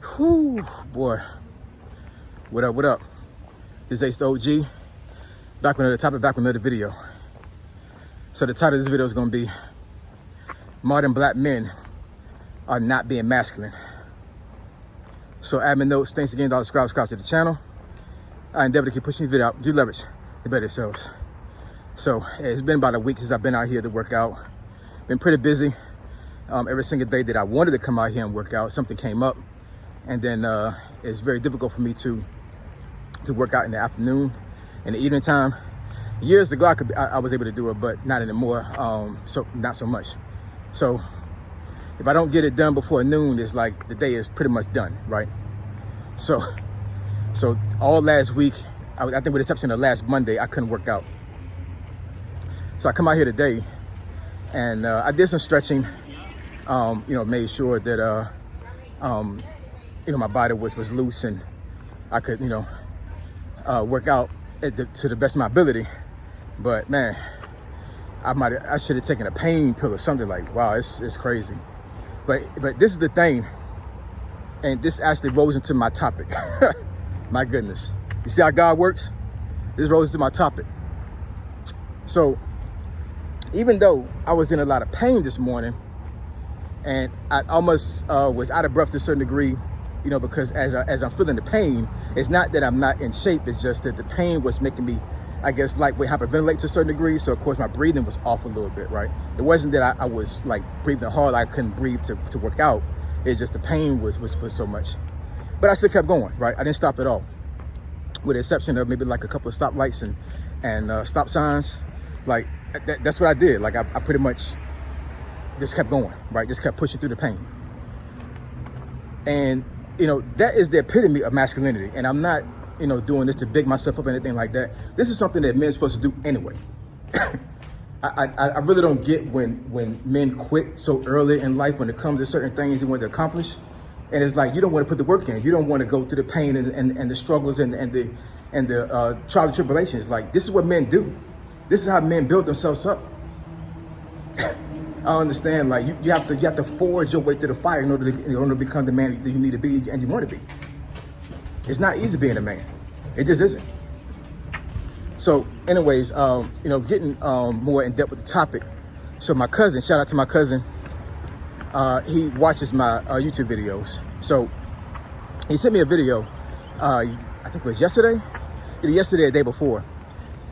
Whew, boy. What up, what up? This is Ace the OG. Back with another topic, back with another video. So the title of this video is gonna be Modern Black Men Are Not Being Masculine. So admin notes, thanks again to all the subscribe to the channel. I endeavor to keep pushing the video out. You leverage to better yourselves. So it's been about a week since I've been out here to work out. Been pretty busy. Every single day that I wanted to come out here and work out, something came up. And then it's very difficult for me to work out in the afternoon, in the evening time. Years ago, I was able to do it, but not anymore. So not so much. So if I don't get it done before noon, it's like the day is pretty much done, right? So all last week, I think with the exception of last Monday, I couldn't work out. So I come out here today, and I did some stretching. Made sure that my body was loose and I could work out to the best of my ability. But man, I should have taken a pain pill or something. Like, wow, it's crazy. But this is the thing, and this actually rolls into my topic. My goodness, you see how God works? This rolls into my topic. So even though I was in a lot of pain this morning, and I almost was out of breath to a certain degree, because as I'm feeling the pain, it's not that I'm not in shape, it's just that the pain was making me, I guess, lightweight hyperventilate to a certain degree. So of course my breathing was off a little bit, right? It wasn't that I was like breathing hard, I couldn't breathe to work out. It's just the pain was so much. But I still kept going, right? I didn't stop at all, with the exception of maybe like a couple of stoplights and stop signs. Like that's what I did. Like I pretty much just kept going, right? Just kept pushing through the pain. And that is the epitome of masculinity. And I'm not doing this to big myself up or anything like that. This is something that men are supposed to do anyway. I really don't get when men quit so early in life when it comes to certain things they want to accomplish. And it's like, you don't want to put the work in. You don't want to go through the pain and the struggles and the trial and tribulations. Like, this is what men do. This is how men build themselves up. I understand, like you have to forge your way through the fire in order to become the man that you need to be and you want to be. It's not easy being a man. It just isn't. So anyways, getting more in depth with the topic. So my cousin, shout out to my cousin, he watches my YouTube videos. So he sent me a video, I think it was yesterday, either yesterday or the day before.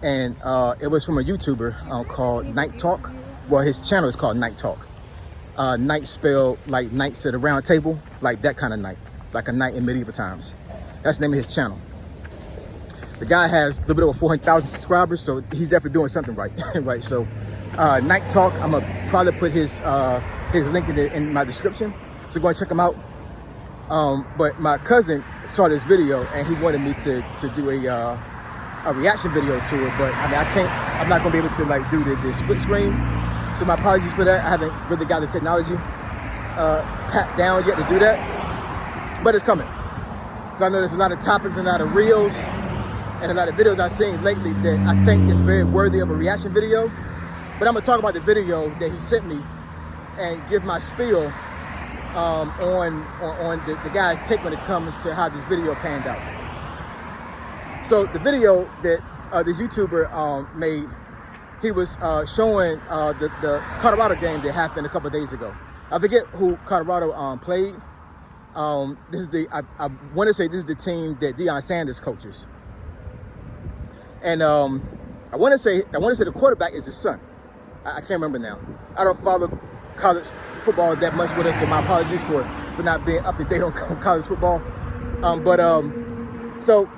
And it was from a YouTuber called Night Talk. Well, his channel is called Night Talk. Night spelled like knights at a round table, like that kind of night, like a knight in medieval times. That's the name of his channel. The guy has a little bit over 400,000 subscribers, so he's definitely doing something right. Right. So Night Talk, I'm gonna probably put his link in my description. So go and check him out. But my cousin saw this video and he wanted me to do a reaction video to it, but I mean, I'm not gonna be able to like do the split screen. So my apologies for that. I haven't really got the technology pat down yet to do that, but it's coming. Because I know there's a lot of topics and a lot of reels and a lot of videos I've seen lately that I think is very worthy of a reaction video. But I'm gonna talk about the video that he sent me and give my spiel on the guy's take when it comes to how this video panned out. So the video that the YouTuber made, he was showing the Colorado game that happened a couple of days ago. I forget who Colorado played. This is I want to say this is the team that Deion Sanders coaches. And I want to say the quarterback is his son. I can't remember now. I don't follow college football that much with us, so my apologies for not being up to date on college football. So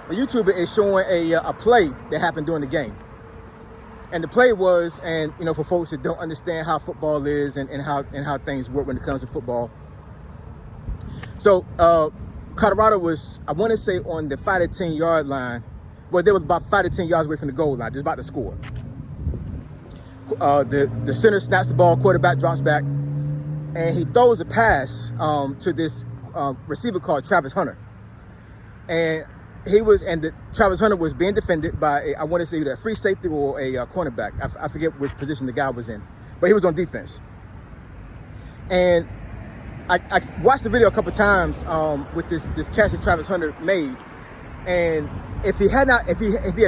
the YouTuber is showing a play that happened during the game. And the play was, and for folks that don't understand how football is and how things work when it comes to football. So Colorado was, I want to say, on the 5 to 10 yard line. Well, they was about 5 to 10 yards away from the goal line, just about to score. The center snaps the ball, quarterback drops back, and he throws a pass to this receiver called Travis Hunter. And Travis Hunter was being defended by I want to say either a free safety or a cornerback. I forget which position the guy was in, but he was on defense. And I watched the video a couple times with this catch that Travis Hunter made, and if he had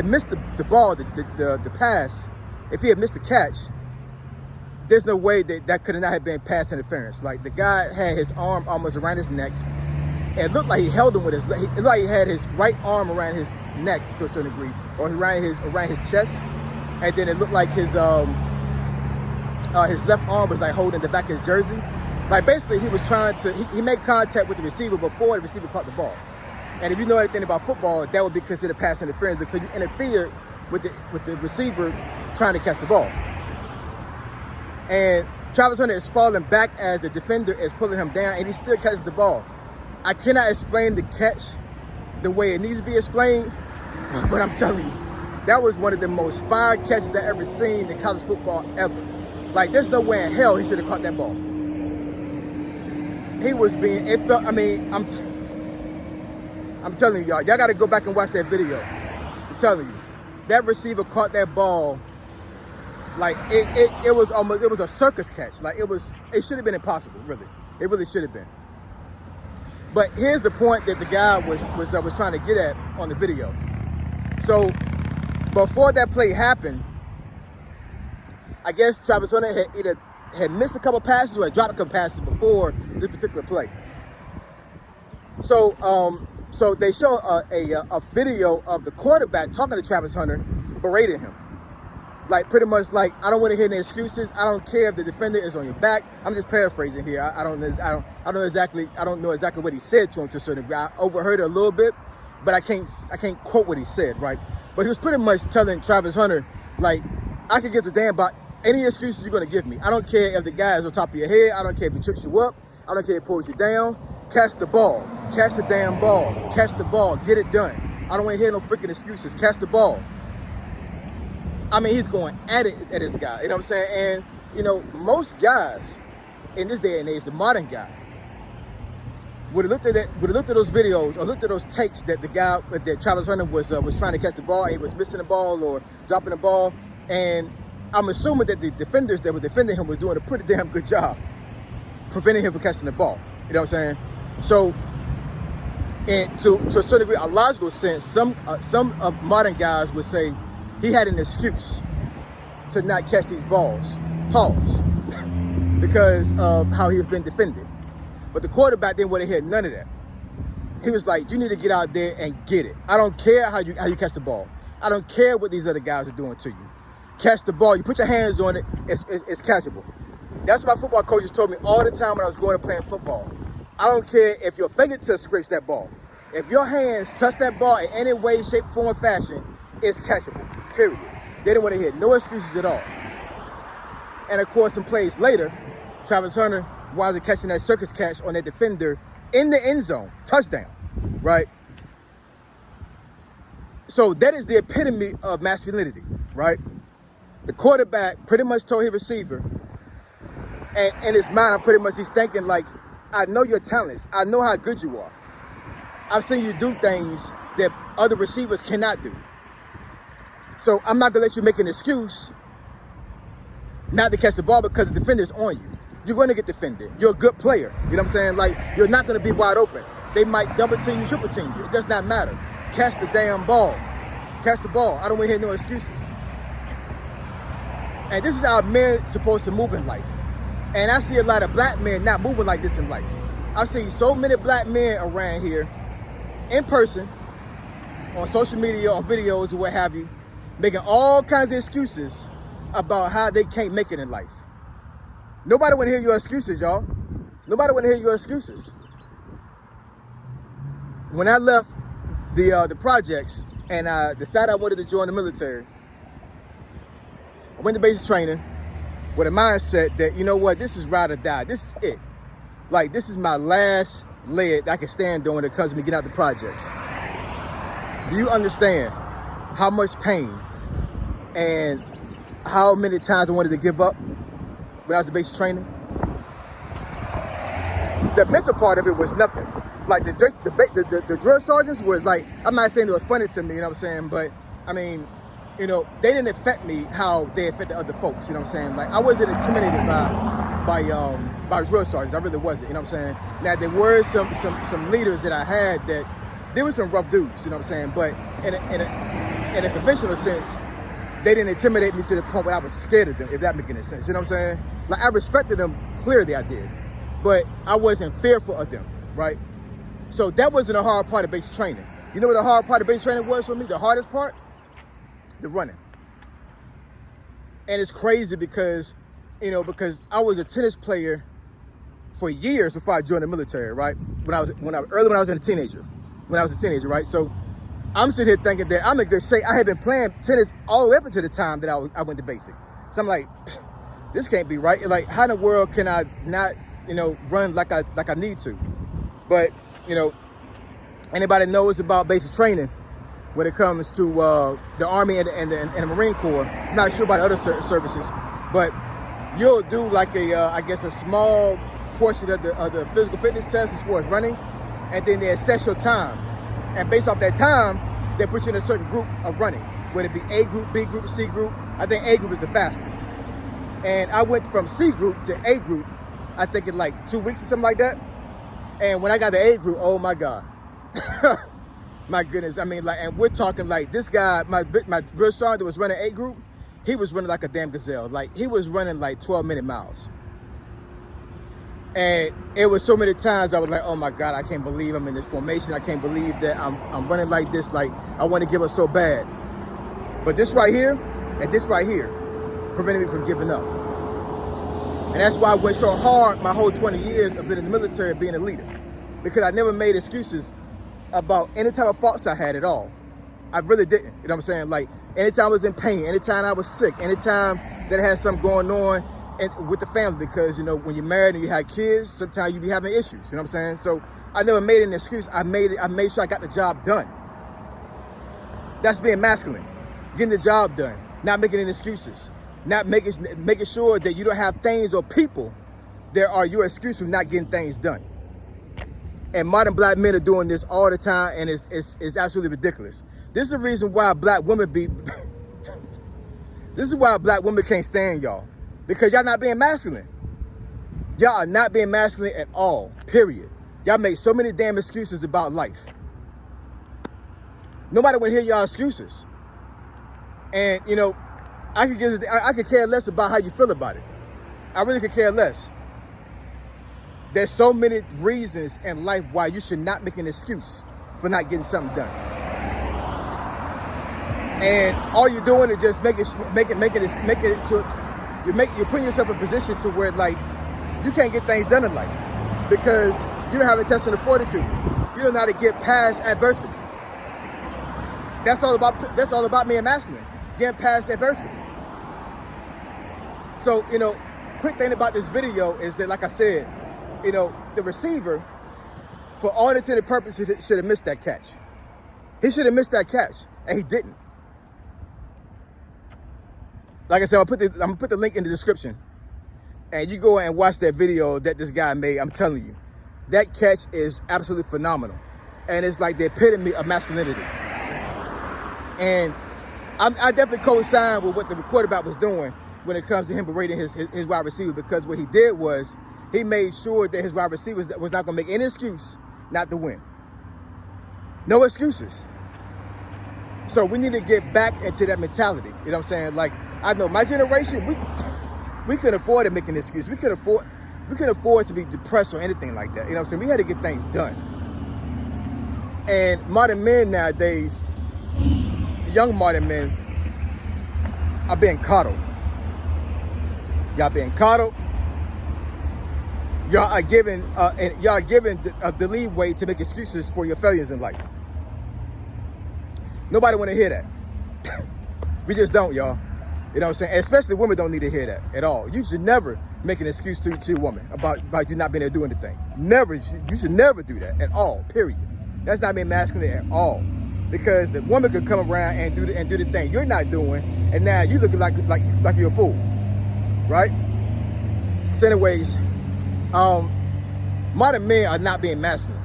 missed the ball, the pass, if he had missed the catch, there's no way that could not have been pass interference. Like, the guy had his arm almost around his neck. It looked like he held him with it looked like he had his right arm around his neck to a certain degree, or around his chest, and then it looked like his left arm was like holding the back of his jersey. Like, basically, he was trying to he made contact with the receiver before the receiver caught the ball. And if you know anything about football, that would be considered pass interference because you interfered with the receiver trying to catch the ball. And Travis Hunter is falling back as the defender is pulling him down, and he still catches the ball. I cannot explain the catch the way it needs to be explained, but I'm telling you, that was one of the most fire catches I ever seen in college football ever. Like, there's no way in hell he should have caught that ball. He was being, it felt, I mean, I'm telling y'all got to go back and watch that video. I'm telling you, that receiver caught that ball like it was almost, it was a circus catch. Like, it should have been impossible, really. It really should have been. But here's the point that the guy was trying to get at on the video. So before that play happened, I guess Travis Hunter had either missed a couple passes or had dropped a couple passes before this particular play. So so they show a video of the quarterback talking to Travis Hunter, berating him. Like, pretty much like, I don't want to hear any excuses. I don't care if the defender is on your back. I'm just paraphrasing here. I don't know exactly what he said to him to a certain degree. I overheard it a little bit, but I can't quote what he said, right? But he was pretty much telling Travis Hunter, like, I could give a damn about any excuses you're gonna give me. I don't care if the guy is on top of your head. I don't care if he tricks you up. I don't care if he pulls you down. Catch the ball. Catch the damn ball. Catch the ball. Get it done. I don't want to hear no freaking excuses. Catch the ball. I mean, he's going at this guy. You know what I'm saying? And, you know, most guys in this day and age, the modern guy, would have looked at those videos or looked at those takes that that Travis Hunter was trying to catch the ball, and he was missing the ball or dropping the ball, and I'm assuming that the defenders that were defending him was doing a pretty damn good job preventing him from catching the ball. You know what I'm saying? So, and to a certain degree, a logical sense, some of modern guys would say he had an excuse to not catch these balls, pause, because of how he was being defended. But the quarterback didn't want to hear none of that. He was like, you need to get out there and get it. I don't care how you catch the ball. I don't care what these other guys are doing to you. Catch the ball. You put your hands on it, it's catchable. That's what my football coaches told me all the time when I was going to playing football. I don't care if your fingertips scrape that ball. If your hands touch that ball in any way, shape, form, or fashion, it's catchable, period. They didn't want to hear no excuses at all. And of course, some plays later, Travis Hunter winds up catching that circus catch on that defender in the end zone, touchdown, right? So that is the epitome of masculinity, right? The quarterback pretty much told his receiver, and in his mind, pretty much he's thinking like, I know your talents. I know how good you are. I've seen you do things that other receivers cannot do. So I'm not gonna let you make an excuse not to catch the ball because the defender's on you. You're gonna get defended. You're a good player. You know what I'm saying? Like, you're not gonna be wide open. They might double team you, triple team you. It does not matter. Catch the damn ball. Catch the ball. I don't want to hear no excuses. And this is how men supposed to move in life. And I see a lot of black men not moving like this in life. I see so many black men around here in person, on social media or videos or what have you, making all kinds of excuses about how they can't make it in life. Nobody want to hear your excuses, y'all. Nobody want to hear your excuses. When I left the projects and I decided I wanted to join the military, I went to basic training with a mindset that, you know what, this is ride or die. This is it. Like, this is my last leg that I can stand on when it comes to me getting out the projects. Do you understand how much pain and how many times I wanted to give up when I was in basic training? The mental part of it was nothing. Like, the drill sergeants was like, I'm not saying it was funny to me, you know what I'm saying? But, I mean, you know, they didn't affect me how they affected other folks, you know what I'm saying? Like, I wasn't intimidated by by drill sergeants. I really wasn't, you know what I'm saying? Now, there were some leaders that I had that, there were some rough dudes, you know what I'm saying? But in a conventional sense, they didn't intimidate me to the point where I was scared of them, if that makes any sense, you know what I'm saying? Like, I respected them, clearly I did, but I wasn't fearful of them, right? So that wasn't a hard part of basic training. You know what the hard part of basic training was for me? The hardest part? The running. And it's crazy because, you know, because I was a tennis player for years before I joined the military, right? When I was a teenager, right? So I'm sitting here thinking that I'm in good shape. I had been playing tennis all the way up until the time that I went to basic. So I'm like, this can't be right. Like, how in the world can I not, you know, run like I need to? But, you know, anybody knows about basic training when it comes to the Army and the Marine Corps. I'm not sure about other services, but you'll do like I guess a small portion of the physical fitness test as far as running, and then they assess your time. And based off that time, they put you in a certain group of running, whether it be A group, B group, C group. I think A group is the fastest. And I went from C group to A group, I think in like 2 weeks or something like that. And when I got to A group, oh my God. My goodness, I mean, like, and we're talking like this guy, my drill sergeant that was running A group, he was running like a damn gazelle. Like, he was running like 12-minute miles. And it was so many times I was like, oh my God, I can't believe I'm in this formation. I can't believe that I'm running like this. Like, I want to give up so bad. But this right here and this right here prevented me from giving up. And that's why I went so hard my whole 20 years of being in the military, being a leader. Because I never made excuses about any type of faults I had at all. I really didn't, you know what I'm saying? Like, anytime I was in pain, anytime I was sick, anytime that I had something going on with the family, because, you know, when you're married and you have kids, sometimes you be having issues, you know what I'm saying? So I never made an excuse. I made sure I got the job done. That's being masculine, getting the job done, not making any excuses, not making sure that you don't have things or people that are your excuse for not getting things done. And modern black men are doing this all the time, and it's absolutely ridiculous. This is the reason why black women this is why black women can't stand y'all. Because y'all not being masculine. Y'all are not being masculine at all, period. Y'all make so many damn excuses about life. Nobody want to hear y'all excuses. And, you know, I could care less about how you feel about it. I really could care less. There's so many reasons in life why you should not make an excuse for not getting something done. And all you're doing is just you're putting yourself in a position to where, like, you can't get things done in life because you don't have intestinal fortitude. You don't know how to get past adversity. That's all about being masculine, getting past adversity. So, you know, quick thing about this video is that, like I said, you know, the receiver, for all intents and purposes, should have missed that catch. He should have missed that catch, and he didn't. Like I said, I'm gonna put the link in the description, and you go and watch that video that this guy made. I'm telling you, that catch is absolutely phenomenal, and it's like the epitome of masculinity. And I definitely co-sign with what the quarterback was doing when it comes to him berating his wide receiver, because what he did was he made sure that his wide receivers was not going to make any excuse not to win. No excuses. So we need to get back into that mentality. You know what I'm saying? Like, I know my generation, we couldn't afford to make an excuse. We couldn't afford to be depressed or anything like that. You know what I'm saying? We had to get things done. And modern men nowadays, young modern men, are being coddled. Y'all being coddled. Y'all are given the leeway to make excuses for your failures in life. Nobody want to hear that. We just don't, y'all. You know what I'm saying? Especially women don't need to hear that at all. You should never make an excuse to a woman about you not being able to do anything. Never. You should never do that at all, period. That's not being masculine at all. Because the woman could come around and do the thing you're not doing, and now you looking like you're a fool. Right? So anyways, modern men are not being masculine.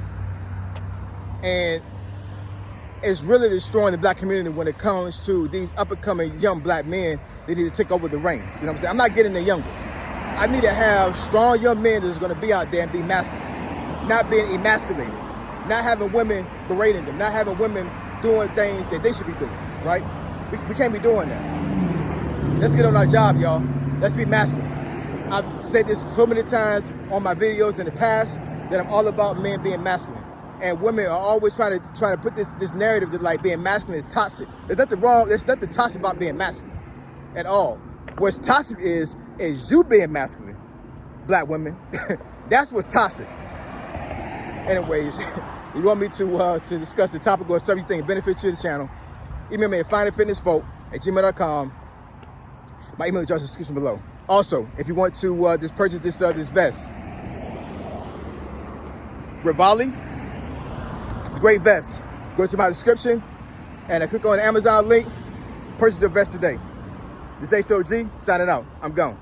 And it's really destroying the black community when it comes to these up-and-coming young black men that need to take over the reins. You know what I'm saying? I'm not getting any younger. I need to have strong young men that's going to be out there and be masculine, not being emasculated, not having women berating them, not having women doing things that they should be doing, right? We can't be doing that. Let's get on our job, y'all. Let's be masculine. I've said this so many times on my videos in the past that I'm all about men being masculine. And women are always trying to put this narrative that like being masculine is toxic. There's nothing wrong, there's nothing toxic about being masculine at all. What's toxic is you being masculine, black women. That's what's toxic. Anyways, you want me to discuss the topic or subject thing benefit to the channel, email me at findingfitnessfolk@gmail.com. My email address is in the description below. Also, if you want to just purchase this vest, Rivali, it's a great vest. Go to my description and click on the Amazon link. Purchase the vest today. This is Ace OG signing out. I'm gone.